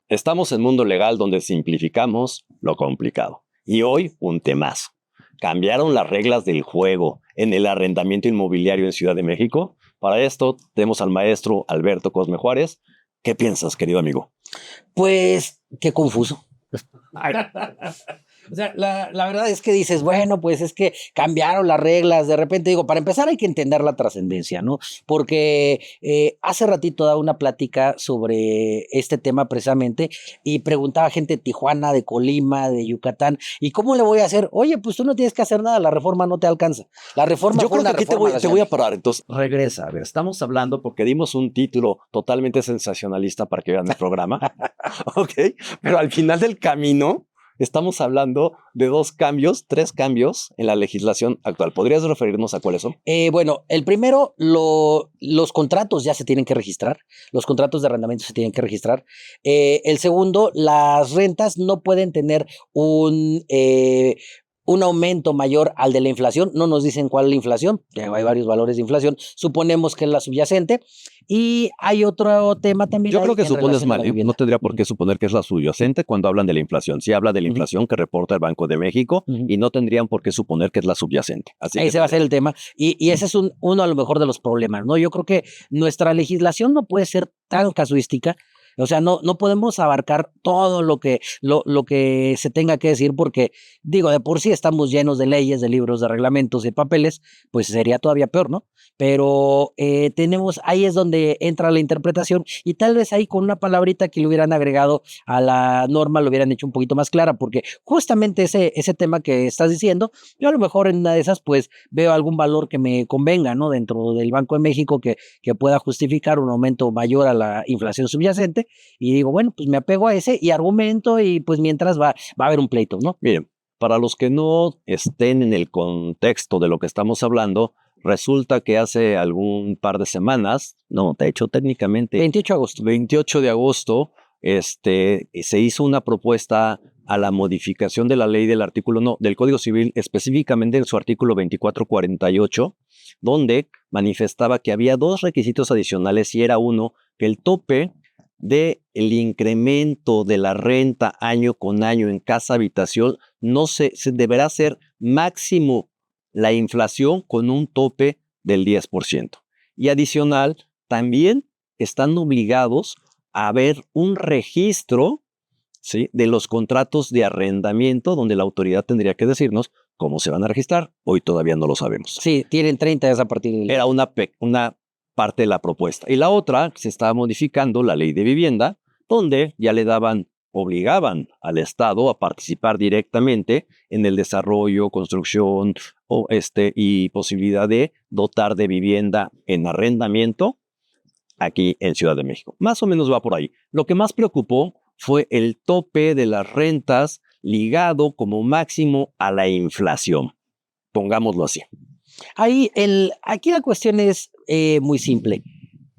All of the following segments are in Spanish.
Estamos en mundo legal donde simplificamos lo complicado. Y hoy un temazo. ¿Cambiaron las reglas del juego en el arrendamiento inmobiliario en Ciudad de México? Para esto tenemos al maestro Alberto Cosme Juárez. ¿Qué piensas, querido amigo? Pues, qué confuso. O sea, la verdad es que dices, bueno, pues es que cambiaron las reglas. De repente digo, para empezar hay que entender la trascendencia, ¿no? Porque hace ratito daba una plática sobre este tema precisamente y preguntaba a gente de Tijuana, de Colima, de Yucatán, ¿y cómo le voy a hacer? Oye, pues tú no tienes que hacer nada, la reforma no te alcanza. La reforma Yo fue creo que una aquí reforma a la te voy a Ciudad de parar. Entonces, regresa. A ver, estamos hablando porque dimos un título totalmente sensacionalista para que vean el programa. Ok, pero al final del camino estamos hablando de tres cambios en la legislación actual. ¿Podrías referirnos a cuáles son? Bueno, el primero, los contratos ya se tienen que registrar, los contratos de arrendamiento se tienen que registrar. El segundo, las rentas no pueden tener un aumento mayor al de la inflación. No nos dicen cuál es la inflación, hay varios valores de inflación, suponemos que es la subyacente. Y hay otro tema también Yo ahí creo que en supones relación a mal, la ¿eh? No vivienda. tendría por qué suponer que es la subyacente cuando hablan de la inflación. Sí habla de la Ujú, inflación que reporta el Banco de México ujú. y no tendrían por qué suponer que es la subyacente. Así que Ese va a dale. ser el tema. Y ese es uno a lo mejor de los problemas, ¿no? Yo creo que nuestra legislación no puede ser tan casuística. O sea, no podemos abarcar todo lo que se tenga que decir, porque, digo, de por sí estamos llenos de leyes, de libros, de reglamentos, de papeles, pues sería todavía peor, ¿no? Pero ahí es donde entra la interpretación, y tal vez ahí con una palabrita que le hubieran agregado a la norma lo hubieran hecho un poquito más clara, porque justamente ese tema que estás diciendo, yo a lo mejor en una de esas, pues veo algún valor que me convenga, ¿no? Dentro del Banco de México que pueda justificar un aumento mayor a la inflación subyacente, y digo, bueno, pues me apego a ese y argumento, y pues mientras va a haber un pleito, ¿no? Miren, para los que no estén en el contexto de lo que estamos hablando, resulta que hace algún par de semanas, no, de hecho técnicamente 28 de agosto. 28 de agosto, se hizo una propuesta a la modificación de la ley del artículo, no, del Código Civil, específicamente en su artículo 2448, donde manifestaba que había dos requisitos adicionales y era uno, que el tope de el incremento de la renta año con año en casa habitación no se deberá ser máximo la inflación con un tope del 10%. Y adicional, también están obligados a ver un registro, ¿sí?, de los contratos de arrendamiento donde la autoridad tendría que decirnos cómo se van a registrar. Hoy todavía no lo sabemos. Sí, tienen 30 días a partir de... Era una parte de la propuesta. Y la otra, se estaba modificando la ley de vivienda, donde ya obligaban al Estado a participar directamente en el desarrollo, construcción y posibilidad de dotar de vivienda en arrendamiento aquí en Ciudad de México. Más o menos va por ahí. Lo que más preocupó fue el tope de las rentas ligado como máximo a la inflación. Pongámoslo así. Aquí la cuestión es muy simple.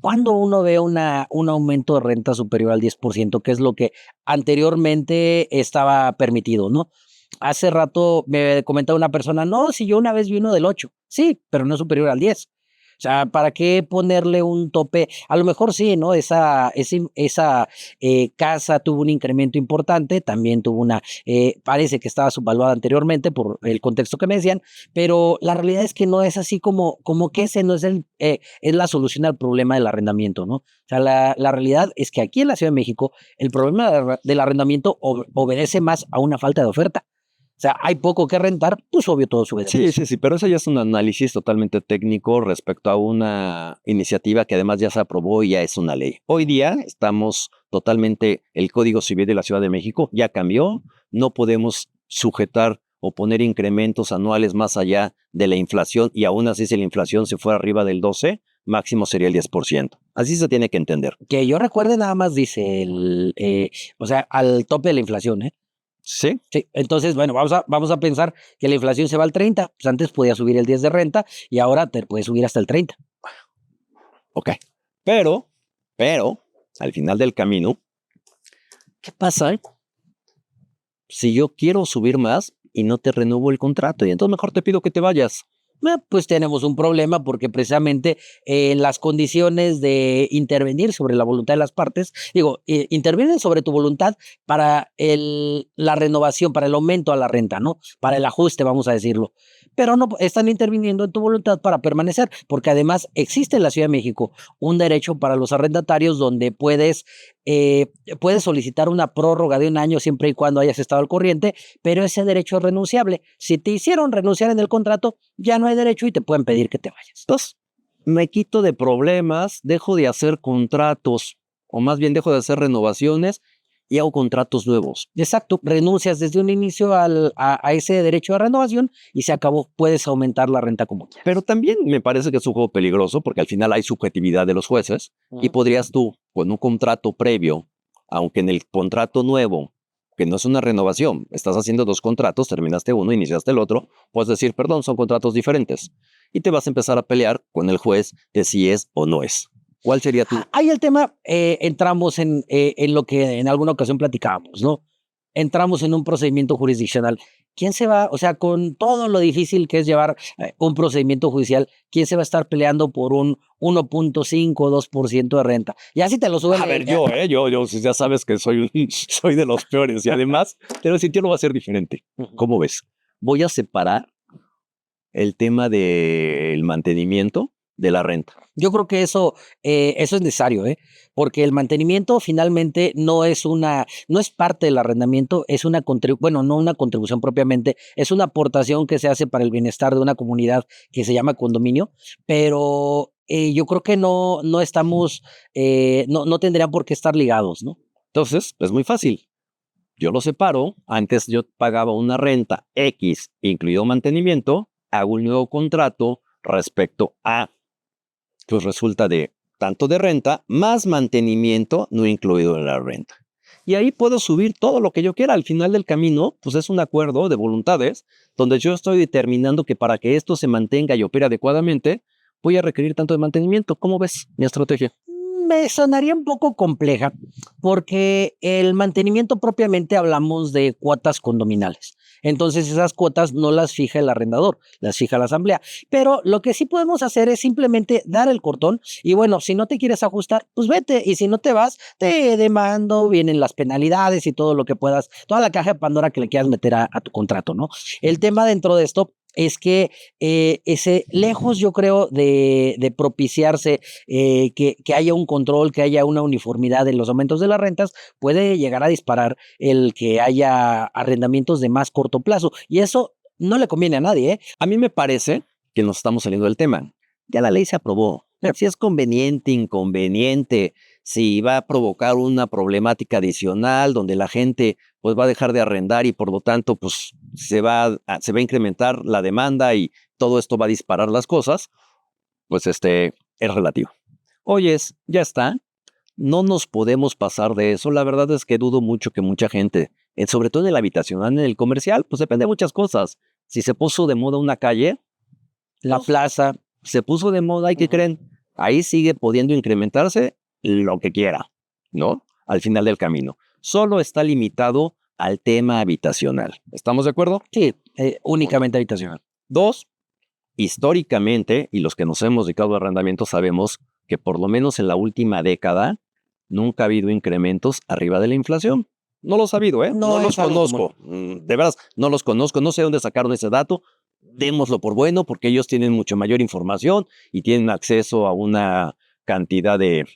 Cuando uno ve un aumento de renta superior al 10%, que es lo que anteriormente estaba permitido, ¿no? Hace rato me comentaba una persona, no, si yo una vez vi uno del 8, sí, pero no es superior al 10. O sea, ¿para qué ponerle un tope? A lo mejor sí, ¿no? Esa casa tuvo un incremento importante, también parece que estaba subvaluada anteriormente por el contexto que me decían, pero la realidad es que no es así como que ese no es la solución al problema del arrendamiento, ¿no? O sea, la realidad es que aquí en la Ciudad de México el problema del arrendamiento obedece más a una falta de oferta. O sea, hay poco que rentar, pues obvio todo sube de Sí, precio. sí, sí, pero eso ya es un análisis totalmente técnico respecto a una iniciativa que además ya se aprobó y ya es una ley. Hoy día estamos totalmente, el Código Civil de la Ciudad de México ya cambió, no podemos sujetar o poner incrementos anuales más allá de la inflación y aún así si la inflación se fuera arriba del 12, máximo sería el 10%. Así se tiene que entender. Que yo recuerde nada más dice o sea, al tope de la inflación, ¿eh? ¿Sí? Sí, entonces, bueno, vamos a pensar que la inflación se va al 30, pues antes podía subir el 10 de renta y ahora te puede subir hasta el 30. Ok. Pero, al final del camino, ¿qué pasa si yo quiero subir más y no te renuevo el contrato? Y entonces mejor te pido que te vayas. Pues tenemos un problema porque precisamente las condiciones de intervenir sobre la voluntad de las partes, digo, intervienen sobre tu voluntad para la renovación, para el aumento a la renta, ¿no? Para el ajuste, vamos a decirlo. Pero no están interviniendo en tu voluntad para permanecer, porque además existe en la Ciudad de México un derecho para los arrendatarios donde eh, puedes solicitar una prórroga de un año siempre y cuando hayas estado al corriente, pero ese derecho es renunciable. Si te hicieron renunciar en el contrato, ya no hay derecho y te pueden pedir que te vayas. Entonces, me quito de problemas, dejo de hacer contratos, o más bien dejo de hacer renovaciones y hago contratos nuevos. Exacto, renuncias desde un inicio a ese derecho de renovación y se acabó. Puedes aumentar la renta como quieras. Pero también me parece que es un juego peligroso porque al final hay subjetividad de los jueces y podrías tú, con un contrato previo, aunque en el contrato nuevo, que no es una renovación, estás haciendo dos contratos, terminaste uno, iniciaste el otro, puedes decir, perdón, son contratos diferentes. Y te vas a empezar a pelear con el juez de si es o no es. ¿Cuál sería tu? Ahí el tema, entramos en lo que en alguna ocasión platicábamos, ¿no? Entramos en un procedimiento jurisdiccional. ¿Quién se va, o sea, con todo lo difícil que es llevar un procedimiento judicial, quién se va a estar peleando por un 1.5, 2% de renta? Ya si te lo suben. A ver, yo ya sabes que soy de los peores y además, pero el sitio lo va a ser diferente. ¿Cómo ves? Voy a separar el tema del mantenimiento de la renta. Yo creo que eso es necesario, porque el mantenimiento finalmente no es parte del arrendamiento, es una bueno, no una contribución propiamente, es una aportación que se hace para el bienestar de una comunidad que se llama condominio, pero yo creo que no estamos, no tendrían por qué estar ligados, ¿no? Entonces, es muy fácil. Yo lo separo. Antes yo pagaba una renta X, incluido mantenimiento, hago un nuevo contrato respecto a, pues resulta de tanto de renta más mantenimiento no incluido en la renta. Y ahí puedo subir todo lo que yo quiera. Al final del camino, pues es un acuerdo de voluntades donde yo estoy determinando que para que esto se mantenga y opere adecuadamente, voy a requerir tanto de mantenimiento. ¿Cómo ves mi estrategia? Me sonaría un poco compleja porque el mantenimiento propiamente hablamos de cuotas condominales. Entonces esas cuotas no las fija el arrendador, las fija la asamblea. Pero lo que sí podemos hacer es simplemente dar el cortón y bueno, si no te quieres ajustar, pues vete y si no te vas, te demando, vienen las penalidades y todo lo que puedas, toda la caja de Pandora que le quieras meter a tu contrato, ¿no? El tema dentro de esto es que lejos yo creo de propiciarse que haya un control, que haya una uniformidad en los aumentos de las rentas, puede llegar a disparar el que haya arrendamientos de más corto plazo. Y eso no le conviene a nadie, ¿eh? A mí me parece que nos estamos saliendo del tema. Ya la ley se aprobó. Si es conveniente, inconveniente, si va a provocar una problemática adicional donde la gente pues va a dejar de arrendar y por lo tanto pues se va a incrementar la demanda y todo esto va a disparar las cosas, pues es relativo. Oyes, ya está. No nos podemos pasar de eso. La verdad es que dudo mucho que mucha gente, sobre todo en el habitacional, en el comercial, pues depende de muchas cosas. Si se puso de moda una calle, la plaza se puso de moda y ¿qué creen? Ahí sigue pudiendo incrementarse lo que quiera, ¿no? Al final del camino. Solo está limitado al tema habitacional. ¿Estamos de acuerdo? Sí, únicamente habitacional. Dos, históricamente, y los que nos hemos dedicado a arrendamiento sabemos que por lo menos en la última década nunca ha habido incrementos arriba de la inflación. No los ha habido, ¿eh? No los conozco. De veras, no los conozco. No sé dónde sacaron ese dato. Démoslo por bueno porque ellos tienen mucho mayor información y tienen acceso a una cantidad de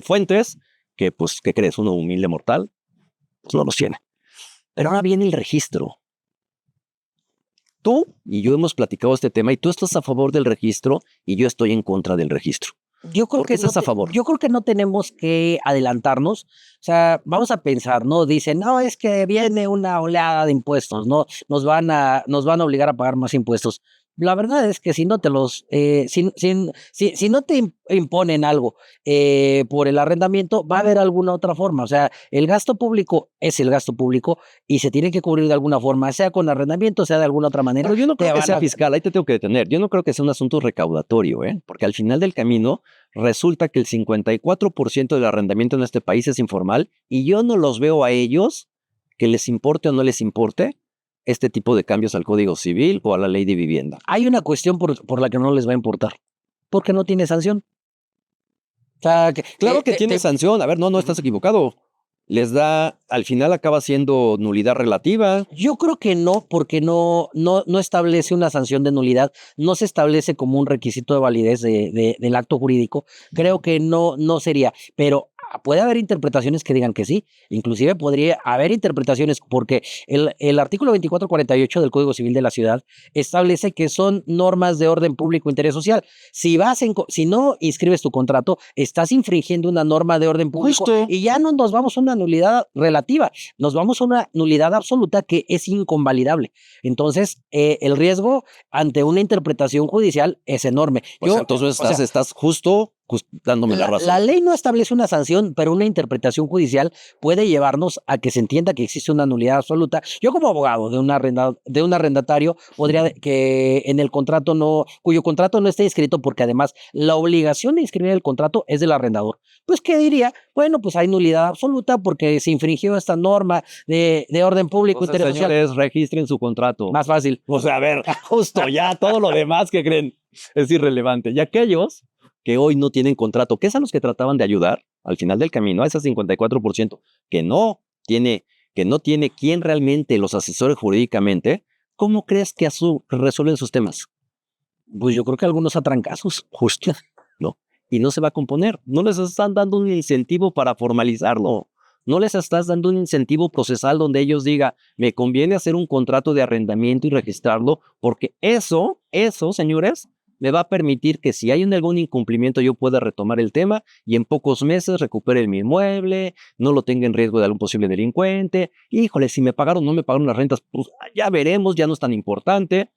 fuentes que, pues, ¿qué crees? Uno humilde mortal, pues no los tiene. Pero ahora viene el registro. Tú y yo hemos platicado este tema y tú estás a favor del registro y yo estoy en contra del registro. Yo creo ¿Por qué estás a favor? Yo creo que no tenemos que adelantarnos. O sea, vamos a pensar, ¿no? Dicen, no, es que viene una oleada de impuestos, ¿no? Nos van a obligar a pagar más impuestos. La verdad es que si no te si no te imponen algo por el arrendamiento, va a haber alguna otra forma. O sea, el gasto público es el gasto público y se tiene que cubrir de alguna forma, sea con arrendamiento, sea de alguna otra manera. Pero yo no creo que sea fiscal, ahí te tengo que detener. Yo no creo que sea un asunto recaudatorio, porque al final del camino resulta que el 54% del arrendamiento en este país es informal y yo no los veo a ellos, que les importe o no les importe, este tipo de cambios al Código Civil o a la Ley de Vivienda? Hay una cuestión por la que no les va a importar, porque no tiene sanción. O sea, Claro que tiene sanción. A ver, no estás equivocado. Les da, al final acaba siendo nulidad relativa. Yo creo que no, porque no establece una sanción de nulidad, no se establece como un requisito de validez del acto jurídico. Creo que no sería, pero puede haber interpretaciones que digan que sí. Inclusive podría haber interpretaciones porque el artículo 2448 del Código Civil de la Ciudad establece que son normas de orden público e interés social. Si no inscribes tu contrato, estás infringiendo una norma de orden público. Justo. Y ya no nos vamos a una nulidad relativa, nos vamos a una nulidad absoluta que es inconvalidable. Entonces, el riesgo ante una interpretación judicial es enorme. Entonces estás justo dándome la razón. La ley no establece una sanción, pero una interpretación judicial puede llevarnos a que se entienda que existe una nulidad absoluta. Yo como abogado de un arrendatario podría que en el contrato cuyo contrato no esté inscrito, porque además la obligación de inscribir el contrato es del arrendador. Pues, ¿qué diría? Bueno, pues hay nulidad absoluta porque se infringió esta norma de orden público. Señores, registren su contrato. Más fácil. O sea, a ver, justo ya todo lo demás que creen es irrelevante. Y aquellos que hoy no tienen contrato, que es a los que trataban de ayudar al final del camino, a ese 54% que no tiene quien realmente los asesore jurídicamente, ¿cómo crees que resuelven sus temas? Pues yo creo que algunos a trancazos. Justo, ¿no? Y no se va a componer. No les están dando un incentivo para formalizarlo. No les estás dando un incentivo procesal donde ellos digan, me conviene hacer un contrato de arrendamiento y registrarlo, porque eso, señores, me va a permitir que si hay algún incumplimiento yo pueda retomar el tema y en pocos meses recupere mi inmueble, no lo tenga en riesgo de algún posible delincuente. Híjole, si me pagaron o no me pagaron las rentas, pues ya veremos, ya no es tan importante.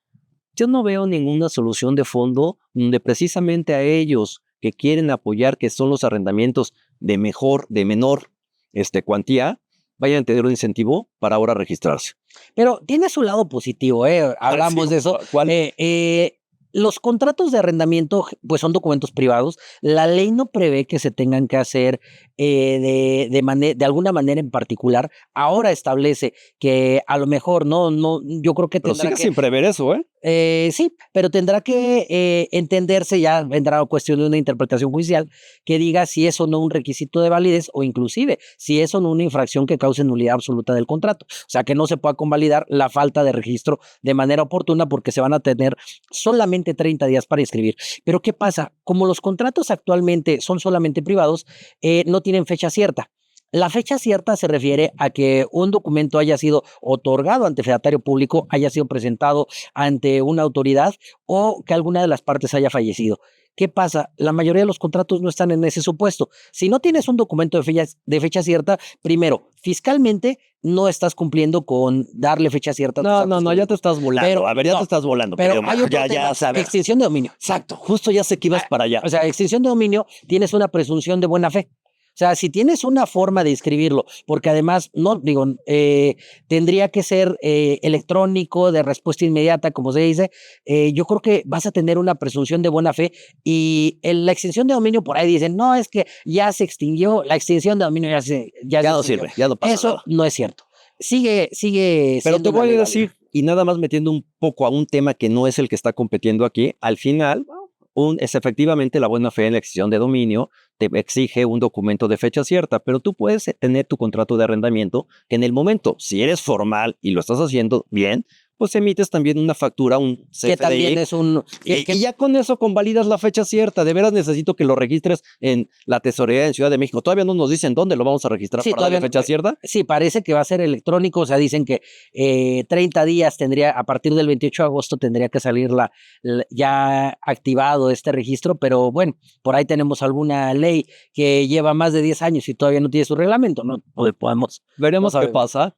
Yo no veo ninguna solución de fondo donde precisamente a ellos que quieren apoyar, que son los arrendamientos de menor cuantía, vayan a tener un incentivo para ahora registrarse. Pero tiene su lado positivo, hablamos de eso. ¿Cuál? Los contratos de arrendamiento pues son documentos privados. La ley no prevé que se tengan que hacer de alguna manera en particular. Ahora establece que a lo mejor yo creo que Pero sigue sin prever eso, sí, pero tendrá que entenderse, ya vendrá cuestión de una interpretación judicial que diga si es o no un requisito de validez o inclusive si es o no una infracción que cause nulidad absoluta del contrato. O sea, que no se pueda convalidar la falta de registro de manera oportuna porque se van a tener solamente 30 días para inscribir. Pero ¿qué pasa? Como los contratos actualmente son solamente privados, no tienen fecha cierta. La fecha cierta se refiere a que un documento haya sido otorgado ante fedatario público, haya sido presentado ante una autoridad o que alguna de las partes haya fallecido. ¿Qué pasa? La mayoría de los contratos no están en ese supuesto. Si no tienes un documento de fecha cierta, primero, fiscalmente no estás cumpliendo con darle fecha cierta. No, ya te estás volando. Ya te estás volando. Pero hay otro tema, sabes. Extinción de dominio. Exacto, justo ya sé que ibas para allá. O sea, extinción de dominio, tienes una presunción de buena fe. O sea, si tienes una forma de inscribirlo, porque además, tendría que ser electrónico, de respuesta inmediata, como se dice, yo creo que vas a tener una presunción de buena fe y la extinción de dominio por ahí dicen, no, es que ya se extinguió, la extinción de dominio ya no sirve, ya no pasa nada. Eso no es cierto. Sigue. Pero te voy a decir, y nada más metiendo un poco a un tema que no es el que está compitiendo aquí, al final es efectivamente la buena fe en la extinción de dominio, te exige un documento de fecha cierta, pero tú puedes tener tu contrato de arrendamiento que en el momento, si eres formal y lo estás haciendo bien, pues emites también una factura, un CFDI. Que también es y ya con eso convalidas la fecha cierta. De veras necesito que lo registres en la tesorería en Ciudad de México. Todavía no nos dicen dónde lo vamos a registrar para la fecha cierta. Sí, parece que va a ser electrónico. O sea, dicen que 30 días a partir del 28 de agosto tendría que salir ya activado este registro. Pero bueno, por ahí tenemos alguna ley que lleva más de 10 años y todavía no tiene su reglamento. No podemos. Veremos qué pasa.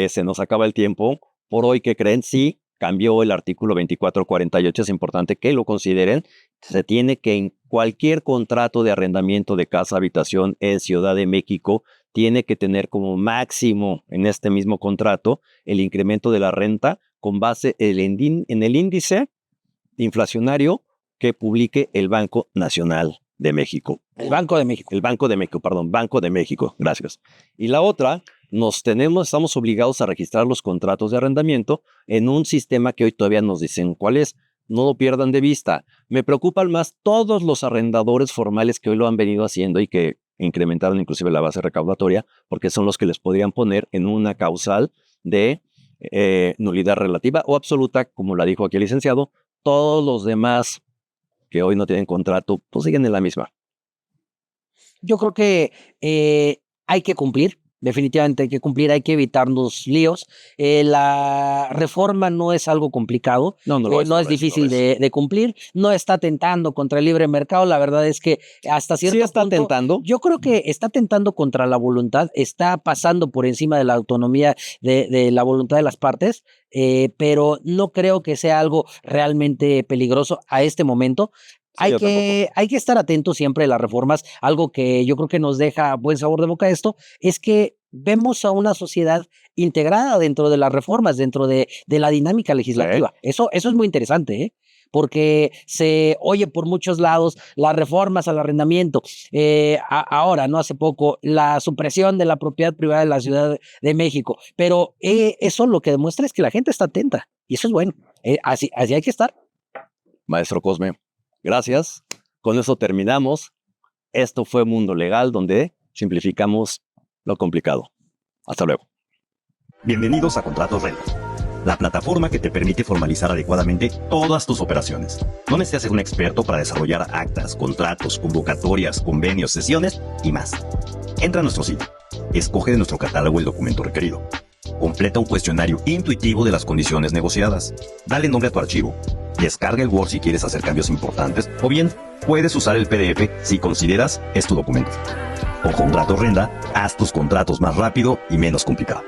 Se nos acaba el tiempo. Por hoy, ¿qué creen? Sí, cambió el artículo 2448, es importante que lo consideren. Se tiene que en cualquier contrato de arrendamiento de casa, habitación en Ciudad de México, tiene que tener como máximo en este mismo contrato el incremento de la renta con base en el índice inflacionario que publique el Banco Nacional de México. El Banco de México. El Banco de México, perdón, Banco de México, gracias. Y la otra, estamos obligados a registrar los contratos de arrendamiento en un sistema que hoy todavía nos dicen cuál es. No lo pierdan de vista. Me preocupan más todos los arrendadores formales que hoy lo han venido haciendo y que incrementaron inclusive la base recaudatoria, porque son los que les podrían poner en una causal de nulidad relativa o absoluta, como la dijo aquí el licenciado. Todos los demás que hoy no tienen contrato, pues siguen en la misma. Yo creo que hay que cumplir, definitivamente hay que cumplir, hay que evitarnos líos. La reforma no es algo complicado, no es difícil de cumplir, no está atentando contra el libre mercado, la verdad es que hasta cierto punto... Sí está punto, atentando. Yo creo que está atentando contra la voluntad, está pasando por encima de la autonomía de la voluntad de las partes, pero no creo que sea algo realmente peligroso a este momento. Hay que estar atentos siempre a las reformas. Algo que yo creo que nos deja buen sabor de boca esto es que vemos a una sociedad integrada dentro de las reformas, dentro de la dinámica legislativa. Eso es muy interesante, porque se oye por muchos lados las reformas al arrendamiento. Ahora, no hace poco, la supresión de la propiedad privada de la Ciudad de México. Pero eso lo que demuestra es que la gente está atenta y eso es bueno. Así hay que estar. Maestro Cosme, gracias. Con eso terminamos. Esto fue Mundo Legal, donde simplificamos lo complicado. Hasta luego. Bienvenidos a Contratos Renda, la plataforma que te permite formalizar adecuadamente todas tus operaciones. No necesitas ser un experto para desarrollar actas, contratos, convocatorias, convenios, sesiones y más. Entra a nuestro sitio, escoge de nuestro catálogo el documento requerido, completa un cuestionario intuitivo de las condiciones negociadas, dale nombre a tu archivo, descarga el Word si quieres hacer cambios importantes, o bien puedes usar el PDF si consideras es tu documento. Con Contratos Renda, haz tus contratos más rápido y menos complicado.